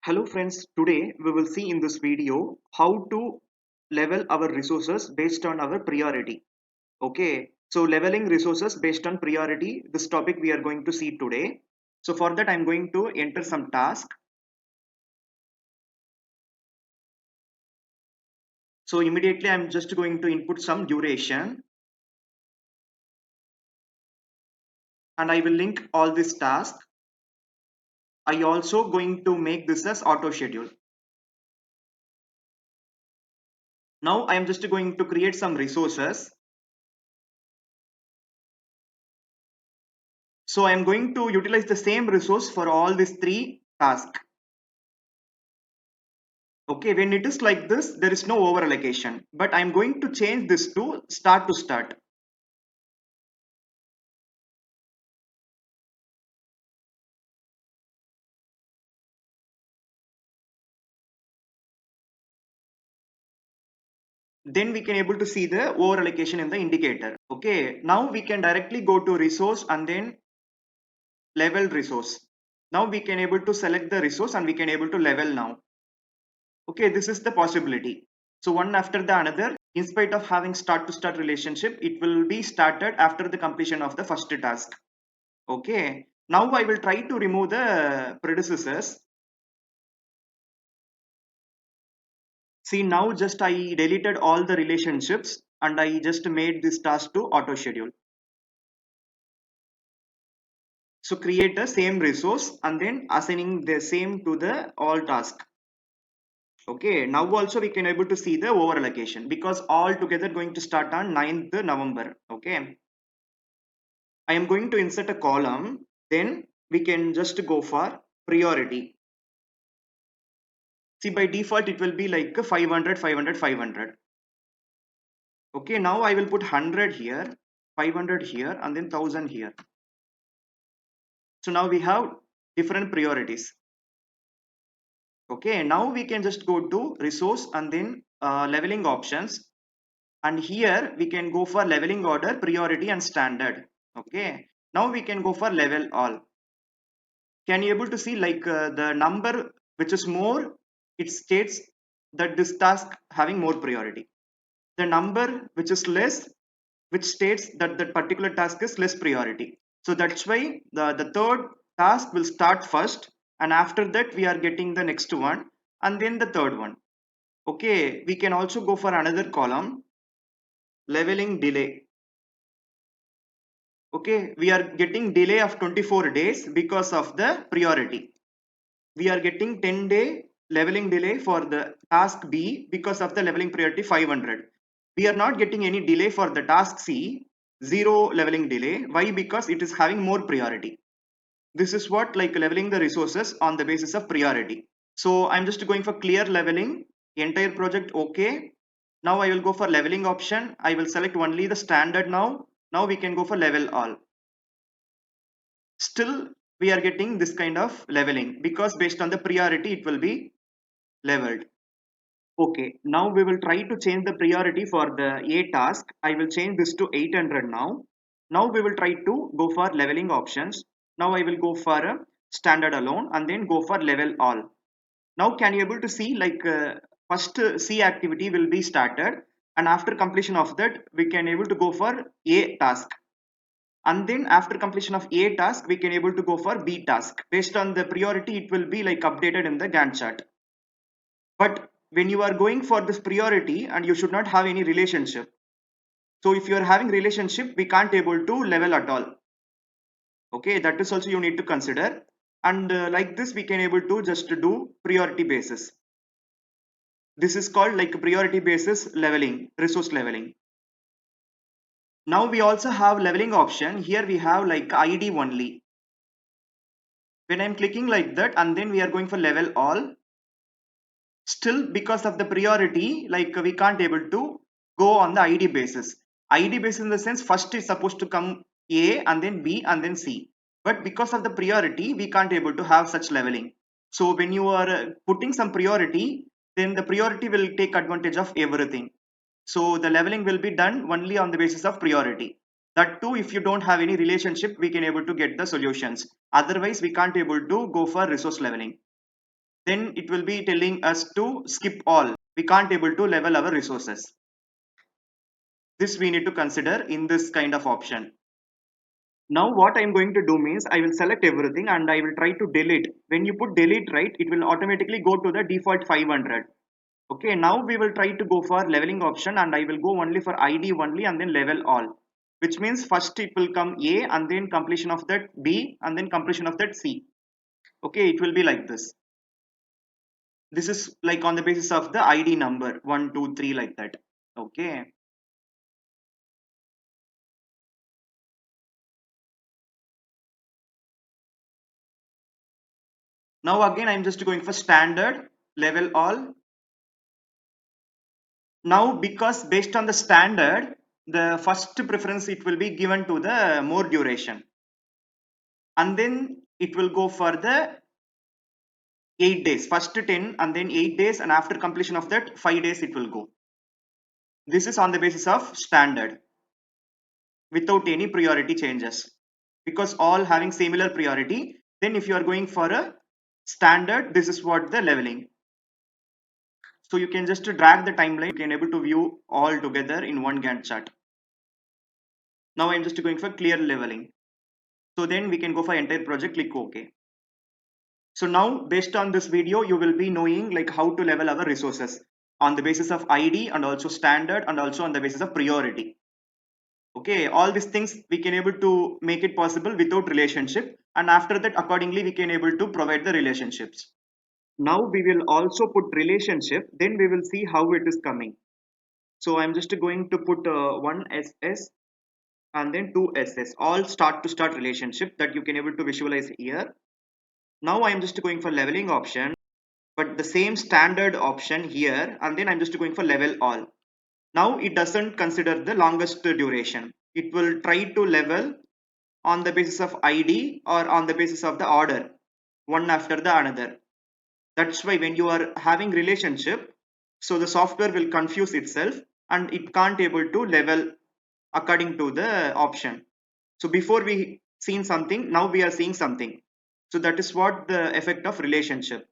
Hello friends, today we will see in this video how to level our resources based on our priority. Okay, so leveling resources based on priority, this topic we are going to see today. So for that I'm going to enter some task. So immediately I'm just going to input some duration and I will link all this task. I also going to make this as auto schedule. Now I am just going to create some resources. So I am going to utilize the same resource for all these three tasks. Okay, when it is like this, there is no over allocation, but I'm going to change this to start to start. Then we can able to see the over allocation in the indicator. Okay, now we can directly go to resource and then level resource. Now we can able to select the resource and we can able to level now. Okay, this is the possibility. So one after the another, in spite of having start to start relationship, it will be started after the completion of the first task. Okay, now I will try to remove the predecessors. See, now just I deleted all the relationships and I just made this task to auto schedule. So create the same resource and then assigning the same to the all task. Okay, now also we can able to see the over allocation because all together going to start on 9th November. Okay, I am going to insert a column. Then we can just go for priority. See, by default it will be like 500, 500, 500. Okay, now I will put 100 here, 500 here, and then 1000 here. So now we have different priorities. Okay, now we can just go to resource and then leveling options. And here we can go for leveling order, priority and standard. Okay, now we can go for level all. Can you able to see like the number which is more, it states that this task having more priority. The number which is less, which states that that particular task is less priority. So that's why the third task will start first and after that we are getting the next one and then the third one. Okay, we can also go for another column, leveling delay. Okay, we are getting delay of 24 days because of the priority. We are getting 10-day leveling delay for the task B because of the leveling priority 500. We are not getting any delay for the task C, zero leveling delay. Why? Because it is having more priority. This is what like leveling the resources on the basis of priority. So I'm just going for clear leveling, entire project. Okay. Now I will go for leveling option. I will select only the standard now. Now we can go for level all. Still we are getting this kind of leveling because based on the priority it will be leveled. Okay, now we will try to change the priority for the A task. I will change this to 800 now. Now we will try to go for leveling options. Now I will go for a standard alone and then go for level all. Now can you able to see like first C activity will be started and after completion of that we can able to go for A task. And then after completion of A task we can able to go for B task. Based on the priority it will be like updated in the Gantt chart. But when you are going for this priority and you should not have any relationship. So if you are having relationship, we can't able to level at all. Okay, that is also you need to consider. And like this, we can able to just do priority basis. This is called like priority basis leveling, resource leveling. Now we also have leveling option. Here we have like ID only. When I'm clicking like that and then we are going for level all, still because of the priority like we can't able to go on the id basis. Id basis in the sense first is supposed to come A and then B and then C, but because of the priority we can't able to have such leveling. So when you are putting some priority, then the priority will take advantage of everything. So the leveling will be done only on the basis of priority. That too, if you don't have any relationship we can able to get the solutions. Otherwise we can't able to go for resource leveling. then it will be telling us to skip all. We can't able to level our resources. This we need to consider in this kind of option. Now what I'm going to do means I will select everything and I will try to delete. When you put delete, right, it will automatically go to the default 500. Okay, now we will try to go for leveling option and I will go only for ID only and then level all. Which means first it will come A and then completion of that B and then completion of that C. Okay, it will be like this. This is like on the basis of the ID number 1, 2, 3 like that. Okay. Now again I'm just going for standard level all. Now because based on the standard, the first preference it will be given to the more duration, and then it will go for the 8 days, first 10 and then 8 days, and after completion of that 5 days it will go. This is on the basis of standard without any priority changes, because all having similar priority. Then if you are going for a standard, this is what the leveling. So you can just drag the timeline, you can able to view all together in one Gantt chart. Now I'm just going for clear leveling. So then we can go for entire project, click OK. So now based on this video, you will be knowing like how to level our resources on the basis of ID and also standard and also on the basis of priority. Okay, all these things we can able to make it possible without relationship, and after that accordingly we can able to provide the relationships. Now we will also put relationship, then we will see how it is coming. So I'm just going to put one SS and then two SS, all start to start relationship that you can able to visualize here. Now I'm just going for leveling option, but the same standard option here, and then I'm just going for level all. Now it doesn't consider the longest duration. It will try to level on the basis of ID or on the basis of the order, one after the another. That's why when you are having relationship, so the software will confuse itself and it can't able to level according to the option. So before we seen something, now we are seeing something. So that is what the effect of relationship.